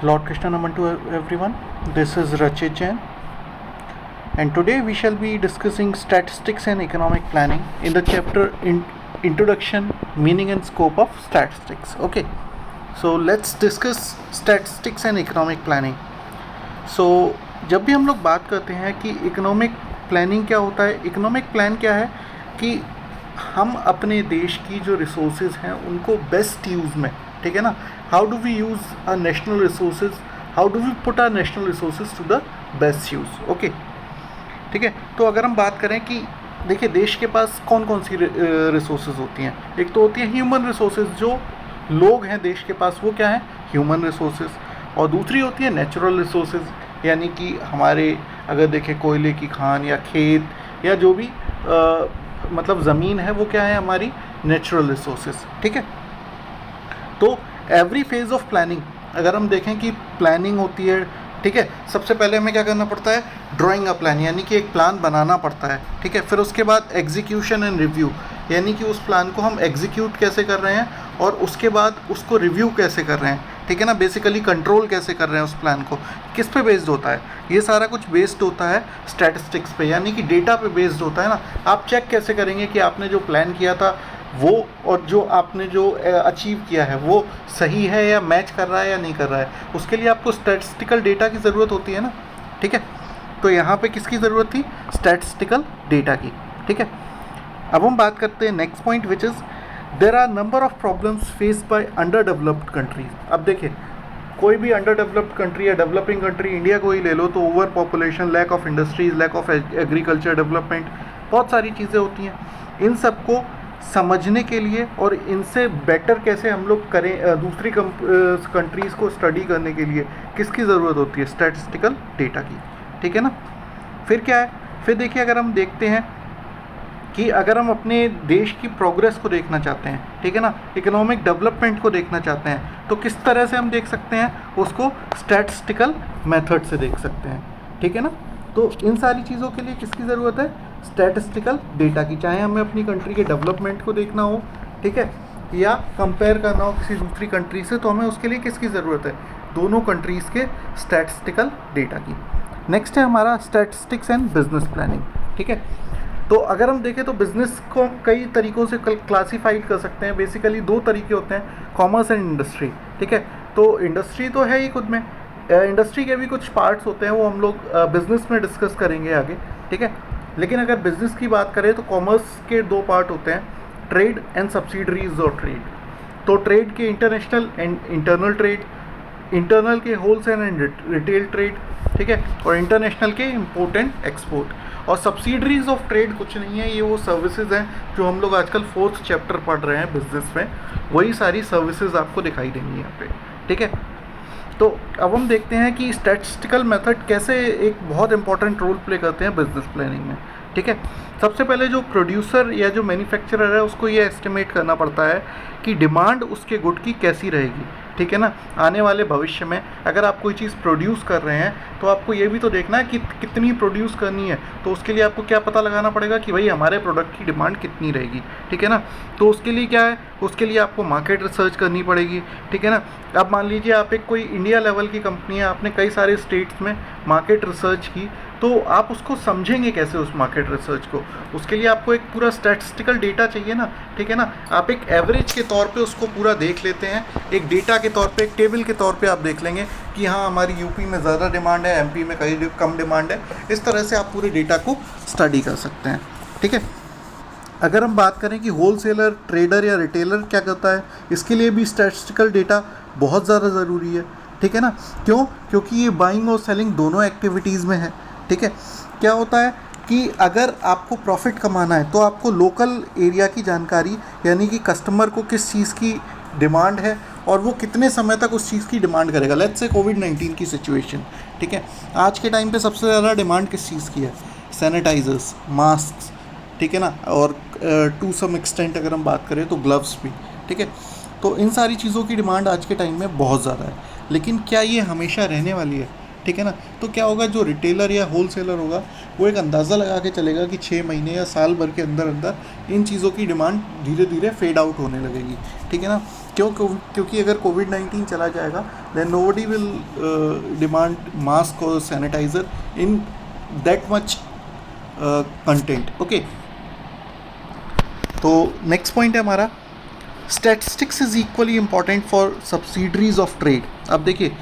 Lord Krishna Naman to everyone. This is Rachit Jain, and today we shall be discussing statistics and economic planning in the chapter Introduction, Meaning and Scope of Statistics. Okay, so let's discuss statistics and economic planning. So जब भी हम लोग बात करते हैं कि economic planning क्या होता है, इकोनॉमिक प्लान क्या है कि हम अपने देश की जो रिसोर्सेज हैं उनको बेस्ट यूज़ में, ठीक है ना, how do we use our national resources, how do we put our national resources to the best use. Okay, ठीक है. तो अगर हम बात करें कि देखिए देश के पास कौन कौन सी रिसोर्सेज होती हैं. एक तो होती है ह्यूमन रिसोर्सेज, जो लोग हैं देश के पास वो क्या है, ह्यूमन रिसोर्सेज. और दूसरी होती है नेचुरल रिसोर्सेज, यानी कि हमारे अगर देखें कोयले की खान या खेत या जो भी मतलब ज़मीन है वो क्या है, हमारी नेचुरल रिसोर्सेज. ठीक है. तो एवरी फेज़ ऑफ प्लानिंग अगर हम देखें कि प्लानिंग होती है, ठीक है, सबसे पहले हमें क्या करना पड़ता है, ड्राइंग अ प्लान, यानी कि एक प्लान बनाना पड़ता है. ठीक है. फिर उसके बाद एग्जीक्यूशन एंड रिव्यू, यानी कि उस प्लान को हम एग्जीक्यूट कैसे कर रहे हैं और उसके बाद उसको रिव्यू कैसे कर रहे हैं. ठीक है ना, बेसिकली कंट्रोल कैसे कर रहे हैं उस प्लान को, किस पे बेस्ड होता है, ये सारा कुछ बेस्ड होता है स्टैटिस्टिक्स पे, यानी कि डेटा पे बेस्ड होता है ना. आप चेक कैसे करेंगे कि आपने जो प्लान किया था वो और जो आपने जो अचीव किया है वो सही है या मैच कर रहा है या नहीं कर रहा है. उसके लिए आपको स्टैटिस्टिकल डेटा की ज़रूरत होती है ना. ठीक है. तो यहाँ पे किसकी ज़रूरत थी, स्टैटिस्टिकल डेटा की. ठीक है. अब हम बात करते हैं next point which is there are number of problems faced by under developed countries. अब देखिए कोई भी अंडर डेवलप्ड कंट्री या डेवलपिंग कंट्री, इंडिया को ही ले लो तो over population, lack of industries, lack of agriculture development, बहुत सारी चीज़ें होती हैं. इन सबको समझने के लिए और इनसे बेटर कैसे हम लोग करें दूसरी कंट्रीज़ को स्टडी करने के लिए किसकी ज़रूरत होती है, स्टैटिस्टिकल डेटा की. ठीक है ना. फिर क्या है, फिर देखिए अगर हम देखते हैं कि अगर हम अपने देश की प्रोग्रेस को देखना चाहते हैं, ठीक है ना, इकोनॉमिक डेवलपमेंट को देखना चाहते हैं, तो किस तरह से हम देख सकते हैं, उसको स्टैटिस्टिकल मेथड से देख सकते हैं. ठीक है ना. तो इन सारी चीज़ों के लिए किसकी ज़रूरत है, स्टैटिस्टिकल डेटा की. चाहे हमें अपनी कंट्री के डेवलपमेंट को देखना हो, ठीक है, या कंपेयर करना हो किसी दूसरी कंट्री से, तो हमें उसके लिए किसकी ज़रूरत है, दोनों कंट्रीज़ के स्टैटिस्टिकल डेटा की. नेक्स्ट है हमारा स्टैटिस्टिक्स एंड बिजनेस प्लानिंग. ठीक है. तो अगर हम देखें तो बिज़नेस को हम कई तरीक़ों से क्लासीफाइड कर सकते हैं. बेसिकली दो तरीके होते हैं, कॉमर्स एंड इंडस्ट्री. ठीक है. तो इंडस्ट्री तो है ही खुद में, इंडस्ट्री के भी कुछ पार्ट्स होते हैं, वो हम लोग बिज़नेस में डिस्कस करेंगे आगे. ठीक है. लेकिन अगर बिज़नेस की बात करें तो कॉमर्स के दो पार्ट होते हैं, ट्रेड एंड सब्सिडरीज और ट्रेड. तो ट्रेड के international and internal trade, internal के होलसेल एंड रिटेल ट्रेड, ठीक है, और इंटरनेशनल के इम्पोर्ट एंड एक्सपोर्ट. और सब्सिडरीज ऑफ ट्रेड कुछ नहीं है, ये वो सर्विसेज हैं जो हम लोग आजकल 4th चैप्टर पढ़ रहे हैं बिजनेस में, वही सारी सर्विसेज आपको दिखाई देंगी यहाँ पे. ठीक है. तो अब हम देखते हैं कि स्टैटिस्टिकल मेथड कैसे एक बहुत इंपॉर्टेंट रोल प्ले करते हैं बिजनेस प्लानिंग में. ठीक है. सबसे पहले जो प्रोड्यूसर या जो मैन्युफैक्चरर है उसको ये एस्टिमेट करना पड़ता है कि डिमांड उसके गुड की कैसी रहेगी. ठीक है ना. आने वाले भविष्य में अगर आप कोई चीज़ प्रोड्यूस कर रहे हैं तो आपको ये भी तो देखना है कि कितनी प्रोड्यूस करनी है. तो उसके लिए आपको क्या पता लगाना पड़ेगा कि भाई हमारे प्रोडक्ट की डिमांड कितनी रहेगी. ठीक है ना. तो उसके लिए क्या है, उसके लिए आपको मार्केट रिसर्च करनी पड़ेगी. ठीक है ना. अब मान लीजिए आप एक कोई इंडिया लेवल की कंपनी है, आपने कई सारे स्टेट्स में मार्केट रिसर्च की, तो आप उसको समझेंगे कैसे उस मार्केट रिसर्च को, उसके लिए आपको एक पूरा स्टैटिस्टिकल डेटा चाहिए ना. ठीक है ना. आप एक एवरेज के तौर पे उसको पूरा देख लेते हैं, एक डेटा के तौर पे, एक टेबल के तौर पे आप देख लेंगे कि हाँ हमारी यूपी में ज़्यादा डिमांड है, एमपी में कहीं कम डिमांड है. इस तरह से आप पूरे डेटा को स्टडी कर सकते हैं. ठीक है. अगर हम बात करें कि होलसेलर, ट्रेडर या रिटेलर क्या करता है, इसके लिए भी स्टैटिस्टिकल डेटा बहुत ज़्यादा ज़रूरी है. ठीक है ना. क्यों, क्योंकि ये बाइंग और सेलिंग दोनों एक्टिविटीज़ में है. ठीक है. क्या होता है कि अगर आपको प्रॉफिट कमाना है तो आपको लोकल एरिया की जानकारी, यानी कि कस्टमर को किस चीज़ की डिमांड है और वो कितने समय तक उस चीज़ की डिमांड करेगा. लेट्स से कोविड-19 की सिचुएशन. ठीक है. आज के टाइम पे सबसे ज़्यादा डिमांड किस चीज़ की है, सैनिटाइजर्स, मास्क. ठीक है ना. और टू सम एक्सटेंट अगर हम बात करें तो ग्लव्स भी. ठीक है. तो इन सारी चीज़ों की डिमांड आज के टाइम में बहुत ज़्यादा है, लेकिन क्या ये हमेशा रहने वाली है. ठीक है ना. तो क्या होगा, जो रिटेलर या होलसेलर होगा वो एक अंदाज़ा लगा के चलेगा कि 6 महीने या साल भर के अंदर अंदर इन चीज़ों की डिमांड धीरे धीरे फेड आउट होने लगेगी. ठीक है ना. क्योंकि अगर कोविड-19 चला जाएगा then nobody will demand mask और sanitiser in that much content. Okay, तो नेक्स्ट पॉइंट है हमारा, statistics is equally important for subsidiaries of trade. अब देखिए,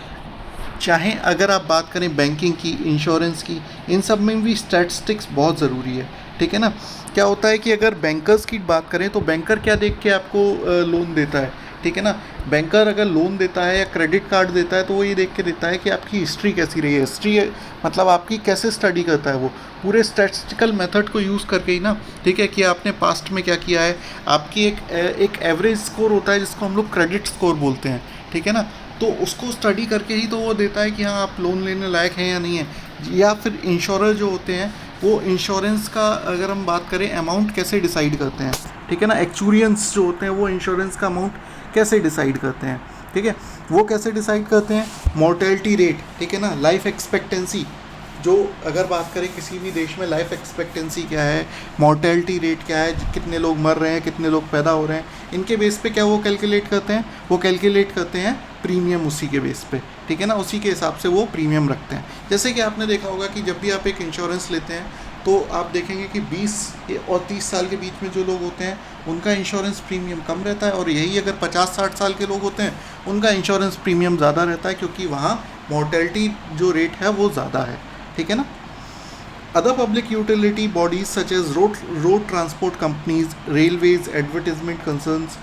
चाहे अगर आप बात करें बैंकिंग की, इंश्योरेंस की, इन सब में भी स्टैटिस्टिक्स बहुत ज़रूरी है, ठीक है ना। क्या होता है कि अगर बैंकर्स की बात करें तो बैंकर क्या देख के आपको लोन देता है, ठीक है ना। बैंकर अगर लोन देता है या क्रेडिट कार्ड देता है तो वो ये देख के देता है कि आपकी हिस्ट्री कैसी रही है। हिस्ट्री मतलब आपकी कैसे स्टडी करता है वो, पूरे स्टैटिस्टिकल मेथड को यूज़ करके ही ना, ठीक है, कि आपने पास्ट में क्या किया है। आपकी एक एवरेज स्कोर होता है जिसको हम लोग क्रेडिट स्कोर बोलते हैं, ठीक है ना। तो उसको स्टडी करके ही तो वो देता है कि हाँ आप लोन लेने लायक हैं या नहीं है। या फिर इंश्योरर जो होते हैं वो इंश्योरेंस का अगर हम बात करें अमाउंट कैसे डिसाइड करते हैं, ठीक है ना। एक्चुरियंस जो होते हैं वो इंश्योरेंस का अमाउंट कैसे डिसाइड करते हैं, ठीक है। वो कैसे डिसाइड करते हैं, मोर्टेलिटी रेट, ठीक है ना, लाइफ एक्सपेक्टेंसी। जो अगर बात करें किसी भी देश में लाइफ एक्सपेक्टेंसी क्या है, मोर्टेलिटी रेट क्या है, कितने लोग मर रहे हैं, कितने लोग पैदा हो रहे हैं, इनके बेस पे क्या वो कैलकुलेट करते हैं, वो कैलकुलेट करते हैं प्रीमियम उसी के बेस पे, ठीक है ना। उसी के हिसाब से वो प्रीमियम रखते हैं। जैसे कि आपने देखा होगा कि जब भी आप एक इंश्योरेंस लेते हैं तो आप देखेंगे कि 20 और 30 साल के बीच में जो लोग होते हैं उनका इंश्योरेंस प्रीमियम कम रहता है, और यही अगर 50-60 साल के लोग होते हैं उनका इंश्योरेंस प्रीमियम ज़्यादा रहता है, क्योंकि वहाँ मोर्टेलिटी जो रेट है वो ज़्यादा है, ठीक है ना। Other public utility bodies such as road transport companies, railways, advertisement concerns,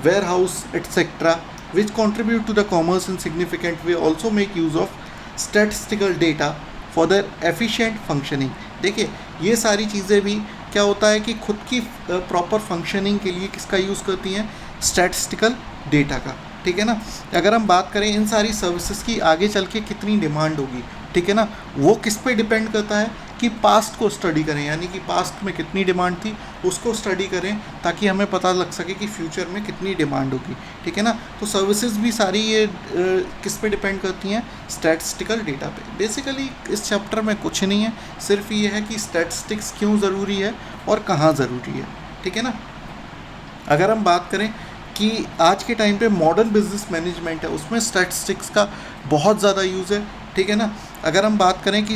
warehouse, etc., which contribute to the commerce in significant way, also make use of statistical data for their efficient functioning. देखिए, ये सारी चीज़ें भी क्या होता है कि खुद की प्रॉपर फंक्शनिंग के लिए किसका यूज़ करती हैं, स्टैटिस्टिकल डेटा का, ठीक है ना। अगर हम बात करें इन सारी सर्विसेज की आगे चल के कितनी डिमांड होगी, ठीक है ना, वो किस पे डिपेंड करता है कि पास्ट को स्टडी करें, यानी कि पास्ट में कितनी डिमांड थी उसको स्टडी करें ताकि हमें पता लग सके कि फ्यूचर में कितनी डिमांड होगी, ठीक है ना। तो सर्विसेज भी सारी ये किस पे डिपेंड करती हैं, स्टैटिस्टिकल डेटा पे। बेसिकली इस चैप्टर में कुछ नहीं है, सिर्फ ये है कि स्टैटिस्टिक्स क्यों ज़रूरी है और कहाँ ज़रूरी है, ठीक है ना। अगर हम बात करें कि आज के टाइम पे मॉडर्न बिजनेस मैनेजमेंट है उसमें स्टैटिस्टिक्स का बहुत ज़्यादा यूज़ है, ठीक है ना। अगर हम बात करें कि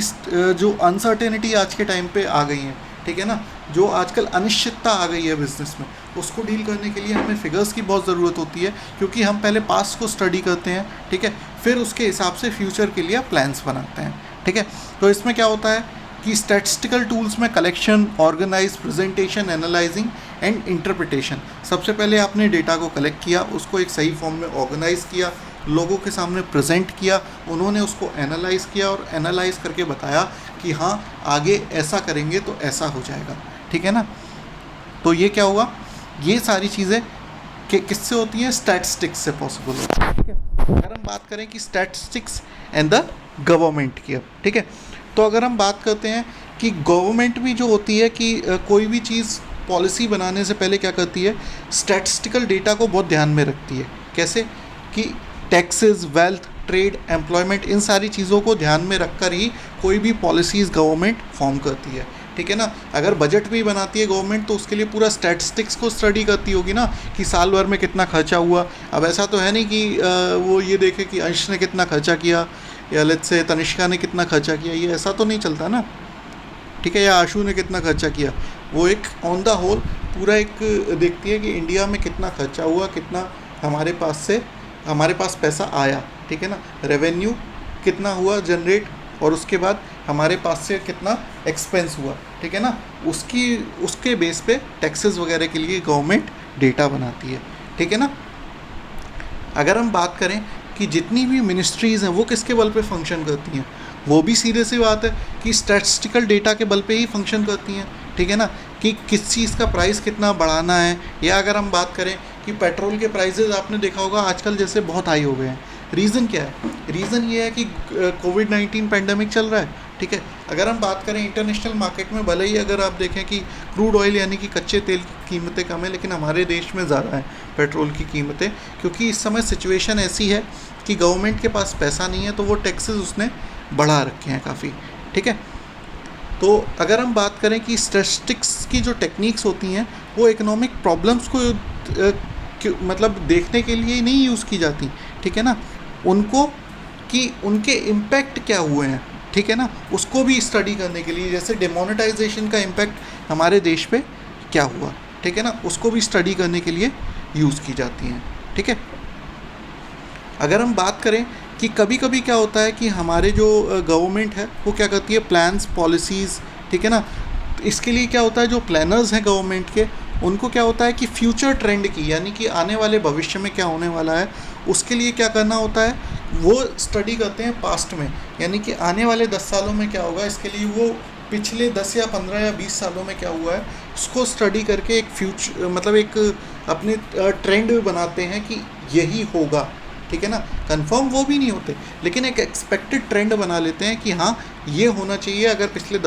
जो अनसर्टेनिटी आज के टाइम पे आ गई है, ठीक है ना, जो आजकल अनिश्चितता आ गई है बिज़नेस में, उसको डील करने के लिए हमें फिगर्स की बहुत ज़रूरत होती है, क्योंकि हम पहले पास्ट को स्टडी करते हैं, ठीक है, फिर उसके हिसाब से फ्यूचर के लिए प्लान्स बनाते हैं, ठीक है। तो इसमें क्या होता है कि स्टैटिस्टिकल टूल्स में collection, organise, presentation, analysing and interpretation. सबसे पहले आपने डेटा को कलेक्ट किया, उसको एक सही फॉर्म में ऑर्गेनाइज किया, लोगों के सामने प्रेजेंट किया, उन्होंने उसको एनालाइज़ किया और एनालाइज़ करके बताया कि हाँ आगे ऐसा करेंगे तो ऐसा हो जाएगा, ठीक है ना। तो ये क्या हुआ, ये सारी चीज़ें किससे होती हैं, स्टैटिस्टिक्स से पॉसिबल होती है, ठीक है। अगर हम बात करें कि स्टैटिस्टिक्स एंड द गवर्नमेंट की, अब ठीक है, तो अगर हम बात करते हैं कि गवर्नमेंट भी जो होती है कि कोई भी चीज़ पॉलिसी बनाने से पहले क्या करती है, स्टैटिस्टिकल डेटा को बहुत ध्यान में रखती है। कैसे कि टैक्सेस, वेल्थ, ट्रेड, एम्प्लॉयमेंट, इन सारी चीज़ों को ध्यान में रखकर ही कोई भी पॉलिसीज़ गवर्नमेंट फॉर्म करती है, ठीक है ना। अगर बजट भी बनाती है गवर्नमेंट तो उसके लिए पूरा स्टैटिस्टिक्स को स्टडी करती होगी ना, कि साल भर में कितना खर्चा हुआ। अब ऐसा तो है नहीं कि वो ये देखे कि अंश ने कितना खर्चा किया या लेट्स से तनिष्का ने कितना खर्चा किया, ये ऐसा तो नहीं चलता ना, ठीक है, या आशू ने कितना खर्चा किया। वो एक ऑन द होल पूरा एक देखती है कि इंडिया में कितना खर्चा हुआ, कितना हमारे पास पैसा आया, ठीक है ना, रेवेन्यू कितना हुआ जनरेट, और उसके बाद हमारे पास से कितना एक्सपेंस हुआ, ठीक है ना। उसके बेस पे टैक्सेस वगैरह के लिए गवर्नमेंट डेटा बनाती है, ठीक है ना। अगर हम बात करें कि जितनी भी मिनिस्ट्रीज़ हैं वो किसके बल पे फंक्शन करती हैं, वो भी सीधे सी बात है कि स्टैटिस्टिकल डेटा के बल पे ही फंक्शन करती हैं, ठीक है ना, कि किस चीज़ का प्राइस कितना बढ़ाना है। या अगर हम बात करें कि पेट्रोल के प्राइसेस आपने देखा होगा आजकल जैसे बहुत हाई हो गए हैं, रीज़न क्या है, रीज़न ये है कि कोविड-19 पैंडेमिक चल रहा है, ठीक है। अगर हम बात करें इंटरनेशनल मार्केट में, भले ही अगर आप देखें कि क्रूड ऑयल यानी कि कच्चे तेल की कीमतें कम है, लेकिन हमारे देश में ज़्यादा है पेट्रोल की कीमतें, क्योंकि इस समय सिचुएशन ऐसी है कि गवर्नमेंट के पास पैसा नहीं है, तो वो टैक्सेस उसने बढ़ा रखे हैं काफ़ी, ठीक है। तो अगर हम बात करें कि स्टैटिस्टिक्स की जो टेक्निक्स होती हैं वो इकोनॉमिक प्रॉब्लम्स को मतलब देखने के लिए नहीं यूज़ की जाती, ठीक है ना, उनको कि उनके इम्पैक्ट क्या हुए हैं, ठीक है ना, उसको भी स्टडी करने के लिए, जैसे डिमोनेटाइजेशन का इम्पैक्ट हमारे देश पे क्या हुआ, ठीक है ना, उसको भी स्टडी करने के लिए यूज़ की जाती हैं, ठीक है। अगर हम बात करें कि कभी कभी क्या होता है कि हमारे जो गवर्नमेंट है वो क्या करती है, प्लान्स पॉलिसीज़, ठीक है ना, तो इसके लिए क्या होता है, जो प्लानर्स हैं गवर्नमेंट के, उनको क्या होता है कि फ्यूचर ट्रेंड की, यानी कि आने वाले भविष्य में क्या होने वाला है, उसके लिए क्या करना होता है, वो स्टडी करते हैं पास्ट में, यानी कि आने वाले 10 सालों में क्या होगा, इसके लिए वो पिछले 10 या 15 या 20 सालों में क्या हुआ है उसको स्टडी करके एक फ्यूचर मतलब एक अपने ट्रेंड बनाते हैं कि यही होगा, ठीक है ना, कंफर्म वो भी नहीं होते, लेकिन एक एक्सपेक्टेड ट्रेंड बना लेते हैं कि हाँ ये होना चाहिए, अगर पिछले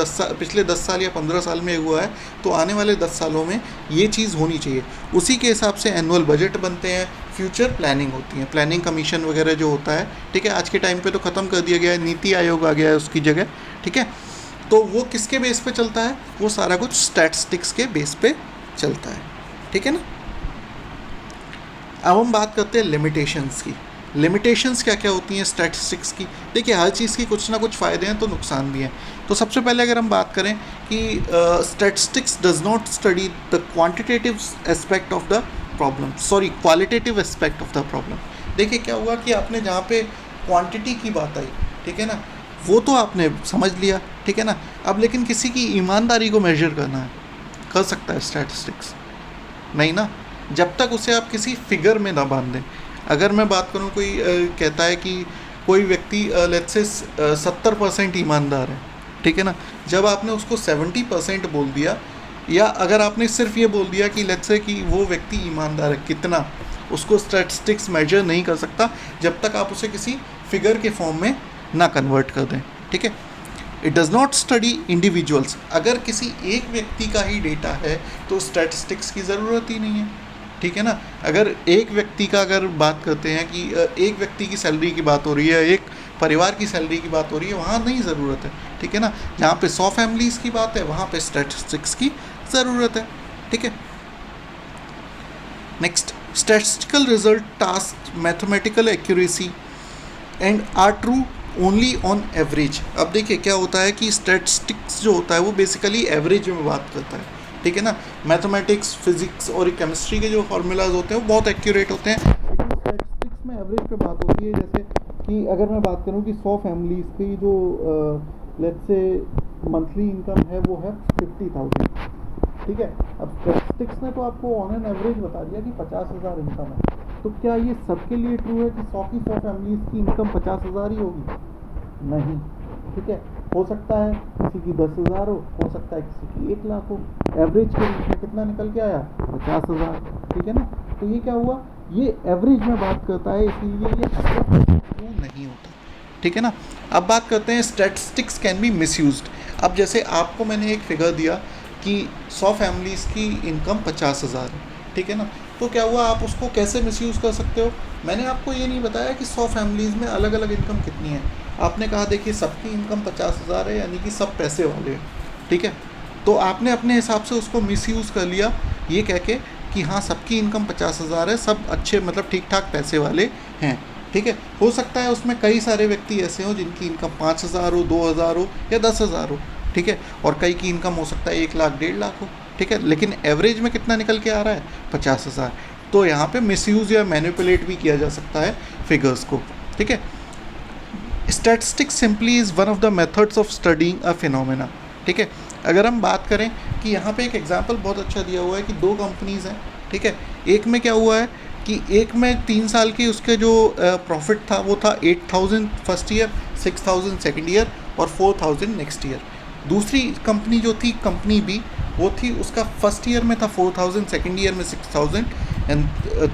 10 साल या 15 साल में हुआ है तो आने वाले 10 सालों में ये चीज़ होनी चाहिए। उसी के हिसाब से एनुअल बजट बनते हैं, फ्यूचर प्लानिंग होती है, प्लानिंग कमीशन वगैरह जो होता है, ठीक है, आज के टाइम पे तो ख़त्म कर दिया गया है, नीति आयोग आ गया है उसकी जगह, ठीक है। तो वो किसके बेस पे चलता है, वो सारा कुछ स्टैटिस्टिक्स के बेस पे चलता है, ठीक है ना। अब हम बात करते हैं लिमिटेशंस की। लिमिटेशंस क्या क्या होती हैं स्टैटिस्टिक्स की। देखिए हर चीज़ की कुछ ना कुछ फ़ायदे हैं तो नुकसान भी हैं। तो सबसे पहले अगर हम बात करें कि statistics does not study the quantitative aspect of the problem, sorry qualitative aspect of the problem. देखिए क्या हुआ कि आपने जहाँ पे क्वांटिटी की बात आई, ठीक है ना, वो तो आपने समझ लिया, ठीक है ना, अब लेकिन किसी की ईमानदारी को मेजर करना है, कर सकता है स्टैटिस्टिक्स? नहीं ना, जब तक उसे आप किसी फिगर में ना बांध दें। अगर मैं बात करूँ, कोई कहता है कि कोई व्यक्ति लेट्स से 70% ईमानदार है, ठीक है ना, जब आपने उसको 70% बोल दिया, या अगर आपने सिर्फ ये बोल दिया कि लेट्स से कि वो व्यक्ति ईमानदार है कितना, उसको स्टैटिस्टिक्स मेजर नहीं कर सकता जब तक आप उसे किसी फिगर के फॉर्म में ना कन्वर्ट कर दें, ठीक है। It does not study individuals. अगर किसी एक व्यक्ति का ही डेटा है तो स्टैटिस्टिक्स की ज़रूरत ही नहीं है, ठीक है ना। अगर एक व्यक्ति का अगर बात करते हैं कि एक व्यक्ति की सैलरी की बात हो रही है, एक परिवार की सैलरी की बात हो रही है, वहाँ नहीं ज़रूरत है, ठीक है ना। जहाँ पे 100 फैमिलीज़ की बात है वहाँ पे स्टैटिस्टिक्स की ज़रूरत है, ठीक है। Next, statistical result task mathematical accuracy and are true only on average. अब देखिए क्या होता है कि स्टैटिस्टिक्स जो होता है वो बेसिकली एवरेज में बात करता है, ठीक है ना। मैथमेटिक्स, फिजिक्स और केमिस्ट्री के जो फार्मूलाज होते हैं वो बहुत एक्यूरेट होते हैं, लेकिन स्टैटिस्टिक्स में एवरेज पे बात होती है। जैसे कि अगर मैं बात करूं कि 100 फैमिलीज़ की जो लेट्स से मंथली इनकम है वो है 50,000, ठीक है। अब स्टैटिस्टिक्स ने तो आपको ऑन एन एवरेज बता दिया कि 50,000 इनकम है, तो क्या ये सबके लिए ट्रू है कि 100 की 100 फैमिलीज़ की इनकम 50,000 ही होगी? नहीं, ठीक है। हो सकता है किसी की 10,000 हो सकता है किसी की 1,00,000 हो, एवरेज के रूप में कितना निकल के आया? 50,000, ठीक है ना। तो ये क्या हुआ, ये एवरेज में बात करता है, इसीलिए ये ट्रू नहीं होता, ठीक है ना। अब बात करते हैं स्टैटिस्टिक्स कैन बी मिसयूज्ड। अब जैसे आपको मैंने एक फिगर दिया कि 100 फैमिलीज़ की इनकम 50,000 है, ठीक है ना, तो क्या हुआ, आप उसको कैसे मिसयूज़ कर सकते हो? मैंने आपको ये नहीं बताया कि 100 फैमिलीज़ में अलग अलग इनकम कितनी है। आपने कहा देखिए सबकी इनकम 50,000 है, यानी कि सब पैसे वाले हैं, ठीक है। तो आपने अपने हिसाब से उसको मिसयूज़ कर लिया ये कह के कि हाँ सबकी इनकम 50,000 है, सब अच्छे मतलब ठीक ठाक पैसे वाले हैं, ठीक है। हो सकता है उसमें कई सारे व्यक्ति ऐसे हों जिनकी इनकम 5,000 हो, 2,000 हो या 10,000 हो, ठीक है, और कई की इनकम हो सकता है 1,00,000 1,50,000 हो, ठीक है, लेकिन एवरेज में कितना निकल के आ रहा है? 50,000। तो यहाँ पे मिसयूज़ या मैनिपुलेट भी किया जा सकता है फिगर्स को, ठीक है। Statistics simply is one of the methods of studying a phenomena, ठीक है। अगर हम बात करें कि यहाँ पे एक एग्जांपल बहुत अच्छा दिया हुआ है कि 2 कंपनीज़ हैं, ठीक है। एक में क्या हुआ है कि एक में 3 साल की उसके जो प्रॉफिट था वो था 8,000 फर्स्ट ईयर, 6,000 सेकेंड ईयर और 4,000 नेक्स्ट ईयर। दूसरी कंपनी जो थी कंपनी बी, वो थी उसका फर्स्ट ईयर में था 4,000, सेकेंड ईयर में 6,000 एंड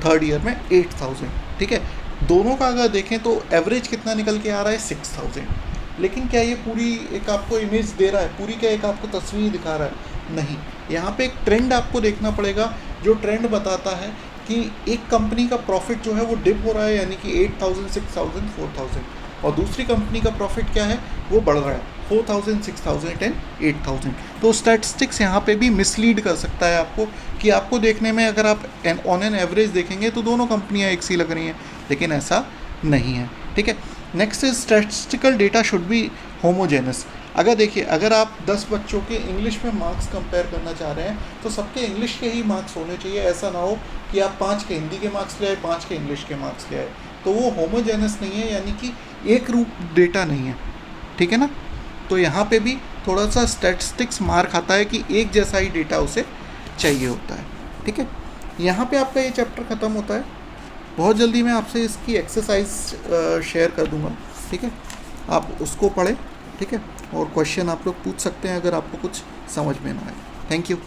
थर्ड ईयर में 8,000, ठीक है। दोनों का अगर देखें तो एवरेज कितना निकल के आ रहा है? 6,000। लेकिन क्या ये पूरी एक आपको इमेज दे रहा है, पूरी क्या एक आपको तस्वीर दिखा रहा है? नहीं। यहाँ पे एक ट्रेंड आपको देखना पड़ेगा, जो ट्रेंड बताता है कि एक कंपनी का प्रॉफिट जो है वो डिप हो रहा है, यानी कि 8,000, 6,000, 4,000, और दूसरी कंपनी का प्रॉफिट क्या है, वो बढ़ रहा है 4000, 6000 एंड 8000। तो स्टैटिस्टिक्स यहाँ पे भी मिसलीड कर सकता है आपको, कि आपको देखने में अगर आप ऑन एन एवरेज देखेंगे तो दोनों कंपनियाँ एक सी लग रही हैं, लेकिन ऐसा नहीं है। ठीक है, next is statistical data should be homogeneous. अगर देखिए, अगर आप 10 बच्चों के इंग्लिश में मार्क्स कंपेयर करना चाह रहे हैं तो सबके इंग्लिश के ही मार्क्स होने चाहिए, ऐसा ना हो कि आप 5 के हिंदी के मार्क्स ले आए, 5 के इंग्लिश के मार्क्स ले आए, तो वो होमोजेनस नहीं है, यानी कि एक रूप डेटा नहीं है। ठीक है ना, तो यहाँ पे भी थोड़ा सा स्टैटिस्टिक्स मार खाता है कि एक जैसा ही डेटा उसे चाहिए होता है। ठीक है, यहाँ पे आपका ये चैप्टर ख़त्म होता है। बहुत जल्दी मैं आपसे इसकी एक्सरसाइज शेयर कर दूँगा। ठीक है, आप उसको पढ़ें। ठीक है, और क्वेश्चन आप लोग पूछ सकते हैं अगर आपको कुछ समझ में ना आए। Thank you.